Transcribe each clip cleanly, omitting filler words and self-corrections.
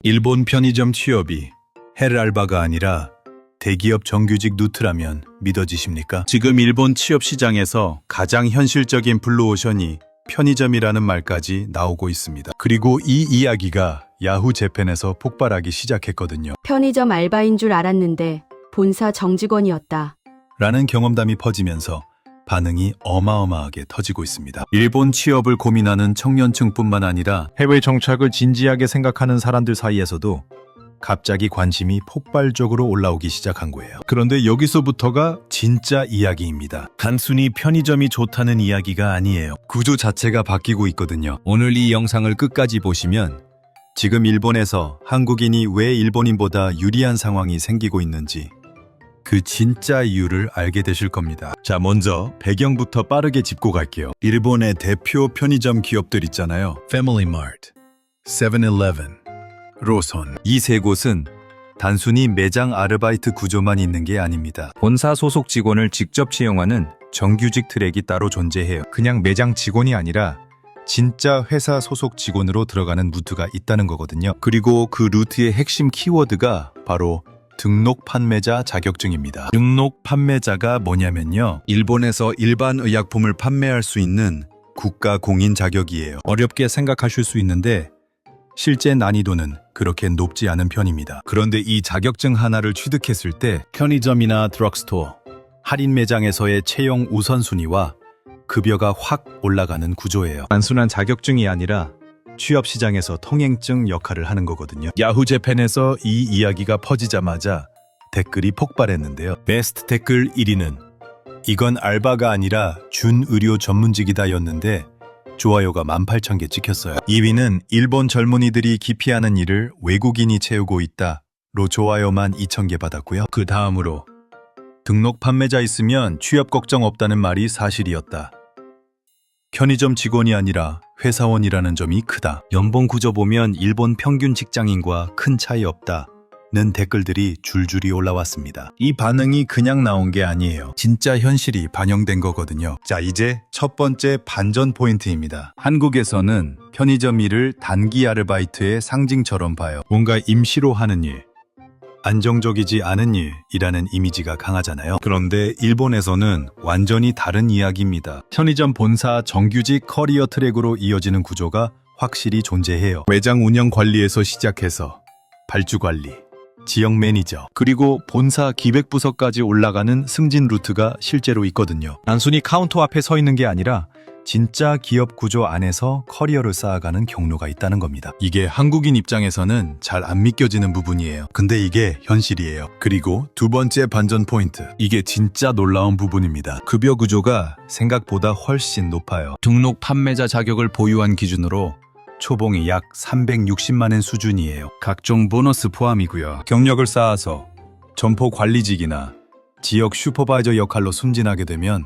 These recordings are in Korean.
일본 편의점 취업이 헬 알바가 아니라 대기업 정규직 루트라면 믿어지십니까? 지금 일본 취업 시장에서 가장 현실적인 블루오션이 편의점이라는 말까지 나오고 있습니다. 그리고 이 이야기가 야후 재팬에서 폭발하기 시작했거든요. 편의점 알바인 줄 알았는데 본사 정직원이었다. 라는 경험담이 퍼지면서 반응이 어마어마하게 터지고 있습니다. 일본 취업을 고민하는 청년층뿐만 아니라 해외 정착을 진지하게 생각하는 사람들 사이에서도 갑자기 관심이 폭발적으로 올라오기 시작한 거예요. 그런데 여기서부터가 진짜 이야기입니다. 단순히 편의점이 좋다는 이야기가 아니에요. 구조 자체가 바뀌고 있거든요. 오늘 이 영상을 끝까지 보시면 지금 일본에서 한국인이 왜 일본인보다 유리한 상황이 생기고 있는지 그 진짜 이유를 알게 되실 겁니다. 자, 먼저 배경부터 빠르게 짚고 갈게요. 일본의 대표 편의점 기업들 있잖아요. 패밀리마트, 세븐일레븐, 로손. 이 세 곳은 단순히 매장 아르바이트 구조만 있는 게 아닙니다. 본사 소속 직원을 직접 채용하는 정규직 트랙이 따로 존재해요. 그냥 매장 직원이 아니라 진짜 회사 소속 직원으로 들어가는 루트가 있다는 거거든요. 그리고 그 루트의 핵심 키워드가 바로 등록 판매자 자격증입니다. 등록 판매자가 뭐냐면요. 일본에서 일반 의약품을 판매할 수 있는 국가 공인 자격이에요. 어렵게 생각하실 수 있는데 실제 난이도는 그렇게 높지 않은 편입니다. 그런데 이 자격증 하나를 취득했을 때 편의점이나 드럭스토어, 할인 매장에서의 채용 우선순위와 급여가 확 올라가는 구조예요. 단순한 자격증이 아니라 취업 시장에서 통행증 역할을 하는 거거든요. 야후 재팬에서 이 이야기가 퍼지자마자 댓글이 폭발했는데요. 베스트 댓글 1위는 이건 알바가 아니라 준의료 전문직이다 였는데 좋아요가 18,000개 찍혔어요. 2위는 일본 젊은이들이 기피하는 일을 외국인이 채우고 있다로 좋아요만 2,000개 받았고요. 그 다음으로 등록 판매자 있으면 취업 걱정 없다는 말이 사실이었다. 편의점 직원이 아니라 회사원이라는 점이 크다. 연봉 구조 보면 일본 평균 직장인과 큰 차이 없다는 댓글들이 줄줄이 올라왔습니다. 이 반응이 그냥 나온 게 아니에요. 진짜 현실이 반영된 거거든요. 자, 이제 첫 번째 반전 포인트입니다. 한국에서는 편의점 일을 단기 아르바이트의 상징처럼 봐요. 뭔가 임시로 하는 일, 안정적이지 않은 일이라는 이미지가 강하잖아요. 그런데 일본에서는 완전히 다른 이야기입니다. 편의점 본사 정규직 커리어 트랙으로 이어지는 구조가 확실히 존재해요. 매장 운영 관리에서 시작해서 발주 관리, 지역 매니저, 그리고 본사 기획부서까지 올라가는 승진 루트가 실제로 있거든요. 단순히 카운터 앞에 서 있는 게 아니라 진짜 기업 구조 안에서 커리어를 쌓아가는 경로가 있다는 겁니다. 이게 한국인 입장에서는 잘 안 믿겨지는 부분이에요. 근데 이게 현실이에요. 그리고 두 번째 반전 포인트. 이게 진짜 놀라운 부분입니다. 급여 구조가 생각보다 훨씬 높아요. 등록 판매자 자격을 보유한 기준으로 초봉이 약 360만 엔 수준이에요. 각종 보너스 포함이고요. 경력을 쌓아서 점포 관리직이나 지역 슈퍼바이저 역할로 승진하게 되면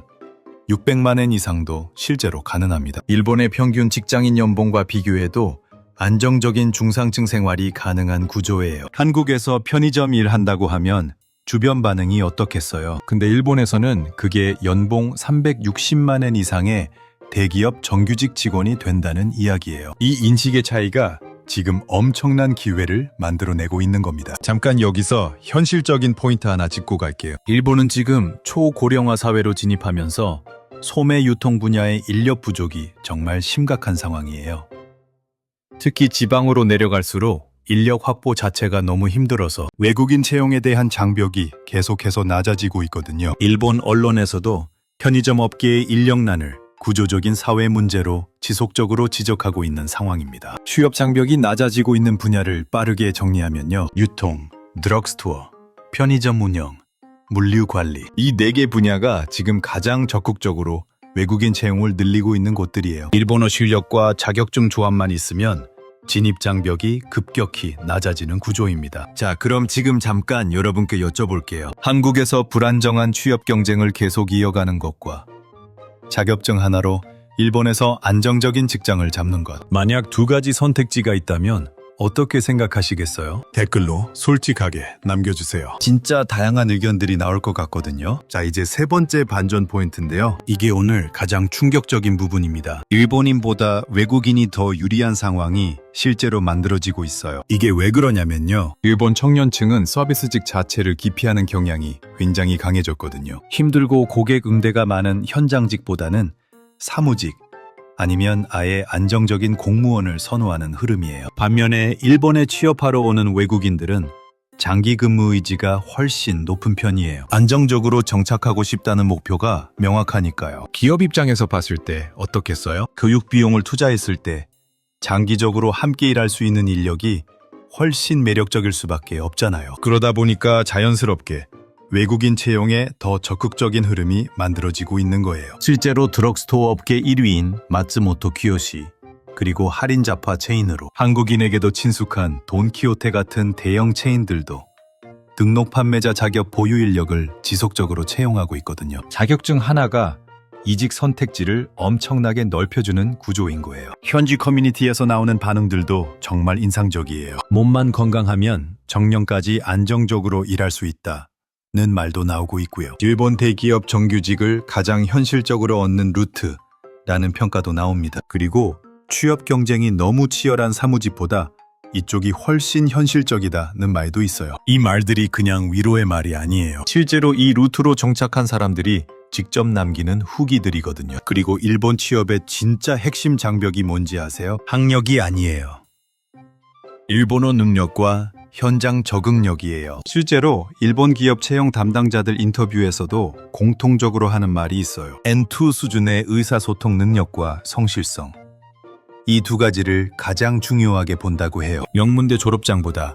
600만 엔 이상도 실제로 가능합니다. 일본의 평균 직장인 연봉과 비교해도 안정적인 중상층 생활이 가능한 구조예요. 한국에서 편의점 일 한다고 하면 주변 반응이 어떻겠어요? 근데 일본에서는 그게 연봉 360만 엔 이상의 대기업 정규직 직원이 된다는 이야기예요. 이 인식의 차이가 지금 엄청난 기회를 만들어내고 있는 겁니다. 잠깐 여기서 현실적인 포인트 하나 짚고 갈게요. 일본은 지금 초고령화 사회로 진입하면서 소매 유통 분야의 인력 부족이 정말 심각한 상황이에요. 특히 지방으로 내려갈수록 인력 확보 자체가 너무 힘들어서 외국인 채용에 대한 장벽이 계속해서 낮아지고 있거든요. 일본 언론에서도 편의점 업계의 인력난을 구조적인 사회 문제로 지속적으로 지적하고 있는 상황입니다. 취업 장벽이 낮아지고 있는 분야를 빠르게 정리하면요. 유통, 드럭스토어, 편의점 운영, 물류 관리. 이 4개 분야가 지금 가장 적극적으로 외국인 채용을 늘리고 있는 곳들이에요. 일본어 실력과 자격증 조합만 있으면 진입 장벽이 급격히 낮아지는 구조입니다. 자, 그럼 지금 잠깐 여러분께 여쭤볼게요. 한국에서 불안정한 취업 경쟁을 계속 이어가는 것과 자격증 하나로 일본에서 안정적인 직장을 잡는 것. 만약 두 가지 선택지가 있다면 어떻게 생각하시겠어요? 댓글로 솔직하게 남겨주세요. 진짜 다양한 의견들이 나올 것 같거든요. 자, 이제 세 번째 반전 포인트인데요. 이게 오늘 가장 충격적인 부분입니다. 일본인보다 외국인이 더 유리한 상황이 실제로 만들어지고 있어요. 이게 왜 그러냐면요. 일본 청년층은 서비스직 자체를 기피하는 경향이 굉장히 강해졌거든요. 힘들고 고객 응대가 많은 현장직보다는 사무직, 아니면 아예 안정적인 공무원을 선호하는 흐름이에요. 반면에 일본에 취업하러 오는 외국인들은 장기 근무 의지가 훨씬 높은 편이에요. 안정적으로 정착하고 싶다는 목표가 명확하니까요. 기업 입장에서 봤을 때 어떻겠어요? 교육 비용을 투자했을 때 장기적으로 함께 일할 수 있는 인력이 훨씬 매력적일 수밖에 없잖아요. 그러다 보니까 자연스럽게 외국인 채용에 더 적극적인 흐름이 만들어지고 있는 거예요. 실제로 드럭스토어 업계 1위인 마츠모토 키요시, 그리고 할인 잡화 체인으로 한국인에게도 친숙한 돈키호테 같은 대형 체인들도 등록 판매자 자격 보유 인력을 지속적으로 채용하고 있거든요. 자격증 하나가 이직 선택지를 엄청나게 넓혀주는 구조인 거예요. 현지 커뮤니티에서 나오는 반응들도 정말 인상적이에요. 몸만 건강하면 정년까지 안정적으로 일할 수 있다 는 말도 나오고 있고요. 일본 대기업 정규직을 가장 현실적으로 얻는 루트라는 평가도 나옵니다. 그리고 취업 경쟁이 너무 치열한 사무직보다 이쪽이 훨씬 현실적이다는 말도 있어요. 이 말들이 그냥 위로의 말이 아니에요. 실제로 이 루트로 정착한 사람들이 직접 남기는 후기들이거든요. 그리고 일본 취업의 진짜 핵심 장벽이 뭔지 아세요? 학력이 아니에요. 일본어 능력과 현장 적응력이에요. 실제로 일본 기업 채용 담당자들 인터뷰에서도 공통적으로 하는 말이 있어요. N2 수준의 의사소통 능력과 성실성. 이 두 가지를 가장 중요하게 본다고 해요. 명문대 졸업장보다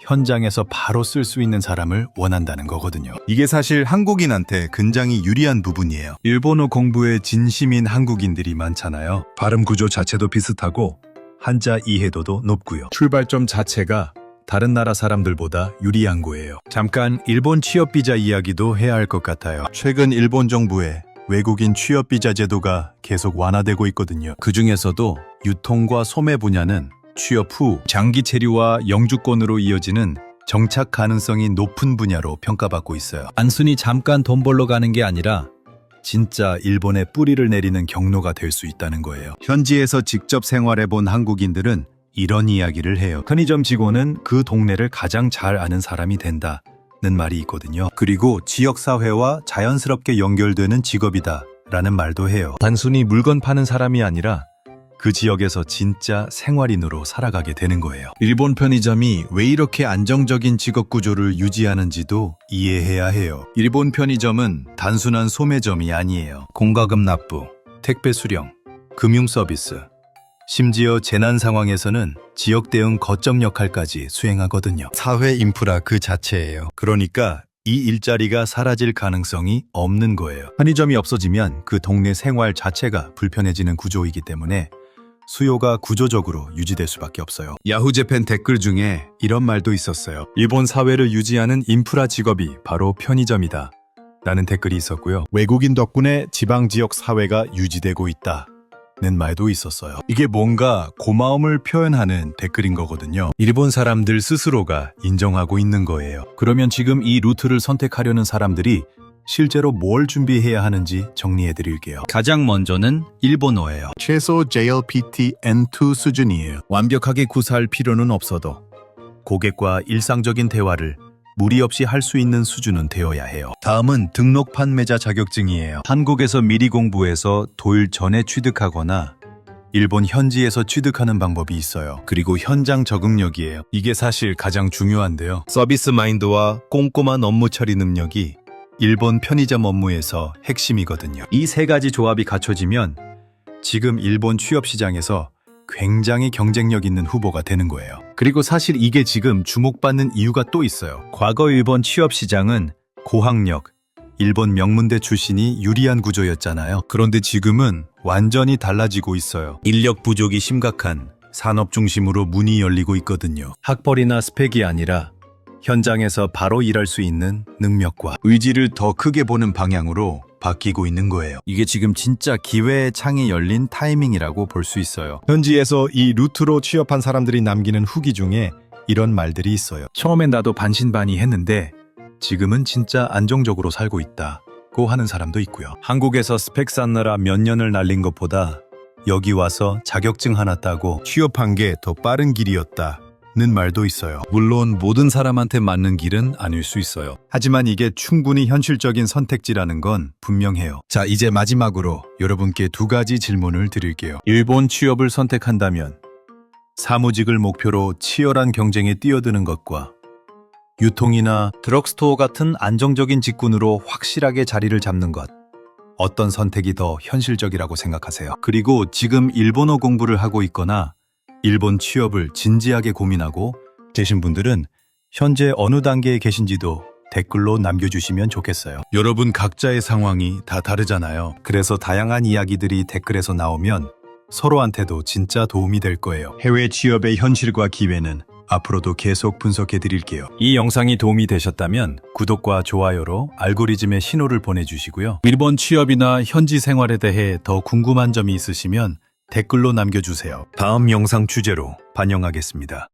현장에서 바로 쓸 수 있는 사람을 원한다는 거거든요. 이게 사실 한국인한테 굉장히 유리한 부분이에요. 일본어 공부에 진심인 한국인들이 많잖아요. 발음 구조 자체도 비슷하고 한자 이해도도 높고요. 출발점 자체가 다른 나라 사람들보다 유리한 거예요. 잠깐 일본 취업비자 이야기도 해야 할 것 같아요. 최근 일본 정부의 외국인 취업비자 제도가 계속 완화되고 있거든요. 그 중에서도 유통과 소매 분야는 취업 후 장기 체류와 영주권으로 이어지는 정착 가능성이 높은 분야로 평가받고 있어요. 단순히 잠깐 돈 벌러 가는 게 아니라 진짜 일본에 뿌리를 내리는 경로가 될 수 있다는 거예요. 현지에서 직접 생활해본 한국인들은 이런 이야기를 해요. 편의점 직원은 그 동네를 가장 잘 아는 사람이 된다는 말이 있거든요. 그리고 지역사회와 자연스럽게 연결되는 직업이다 라는 말도 해요. 단순히 물건 파는 사람이 아니라 그 지역에서 진짜 생활인으로 살아가게 되는 거예요. 일본 편의점이 왜 이렇게 안정적인 직업 구조를 유지하는지도 이해해야 해요. 일본 편의점은 단순한 소매점이 아니에요. 공과금 납부, 택배 수령, 금융 서비스, 심지어 재난 상황에서는 지역 대응 거점 역할까지 수행하거든요. 사회 인프라 그 자체예요. 그러니까 이 일자리가 사라질 가능성이 없는 거예요. 편의점이 없어지면 그 동네 생활 자체가 불편해지는 구조이기 때문에 수요가 구조적으로 유지될 수밖에 없어요. 야후 재팬 댓글 중에 이런 말도 있었어요. 일본 사회를 유지하는 인프라 직업이 바로 편의점이다 라는 댓글이 있었고요. 외국인 덕분에 지방 지역 사회가 유지되고 있다 는 말도 있었어요. 이게 뭔가 고마움을 표현하는 댓글인 거거든요. 일본 사람들 스스로가 인정하고 있는 거예요. 그러면 지금 이 루트를 선택하려는 사람들이 실제로 뭘 준비해야 하는지 정리해 드릴게요. 가장 먼저는 일본어예요. 최소 JLPT N2 수준이에요. 완벽하게 구사할 필요는 없어도 고객과 일상적인 대화를 무리 없이 할 수 있는 수준은 되어야 해요. 다음은 등록 판매자 자격증이에요. 한국에서 미리 공부해서 도일 전에 취득하거나 일본 현지에서 취득하는 방법이 있어요. 그리고 현장 적응력이에요. 이게 사실 가장 중요한데요. 서비스 마인드와 꼼꼼한 업무 처리 능력이 일본 편의점 업무에서 핵심이거든요. 이 세 가지 조합이 갖춰지면 지금 일본 취업 시장에서 굉장히 경쟁력 있는 후보가 되는 거예요. 그리고 사실 이게 지금 주목받는 이유가 또 있어요. 과거 일본 취업 시장은 고학력, 일본 명문대 출신이 유리한 구조였잖아요. 그런데 지금은 완전히 달라지고 있어요. 인력 부족이 심각한 산업 중심으로 문이 열리고 있거든요. 학벌이나 스펙이 아니라 현장에서 바로 일할 수 있는 능력과 의지를 더 크게 보는 방향으로 바뀌고 있는 거예요. 이게 지금 진짜 기회의 창이 열린 타이밍이라고 볼 수 있어요. 현지에서 이 루트로 취업한 사람들이 남기는 후기 중에 이런 말들이 있어요. 처음엔 나도 반신반의했는데 지금은 진짜 안정적으로 살고 있다고 하는 사람도 있고요. 한국에서 스펙 쌓느라 몇 년을 날린 것보다 여기 와서 자격증 하나 따고 취업한 게 더 빠른 길이었다는 말도 있어요. 물론 모든 사람한테 맞는 길은 아닐 수 있어요. 하지만 이게 충분히 현실적인 선택지라는 건 분명해요. 자, 이제 마지막으로 여러분께 2가지 질문을 드릴게요. 일본 취업을 선택한다면 사무직을 목표로 치열한 경쟁에 뛰어드는 것과 유통이나 드럭스토어 같은 안정적인 직군으로 확실하게 자리를 잡는 것. 어떤 선택이 더 현실적이라고 생각하세요? 그리고 지금 일본어 공부를 하고 있거나 일본 취업을 진지하게 고민하고 계신 분들은 현재 어느 단계에 계신지도 댓글로 남겨주시면 좋겠어요. 여러분 각자의 상황이 다 다르잖아요. 그래서 다양한 이야기들이 댓글에서 나오면 서로한테도 진짜 도움이 될 거예요. 해외 취업의 현실과 기회는 앞으로도 계속 분석해 드릴게요. 이 영상이 도움이 되셨다면 구독과 좋아요로 알고리즘에 신호를 보내주시고요. 일본 취업이나 현지 생활에 대해 더 궁금한 점이 있으시면 댓글로 남겨주세요. 다음 영상 주제로 반영하겠습니다.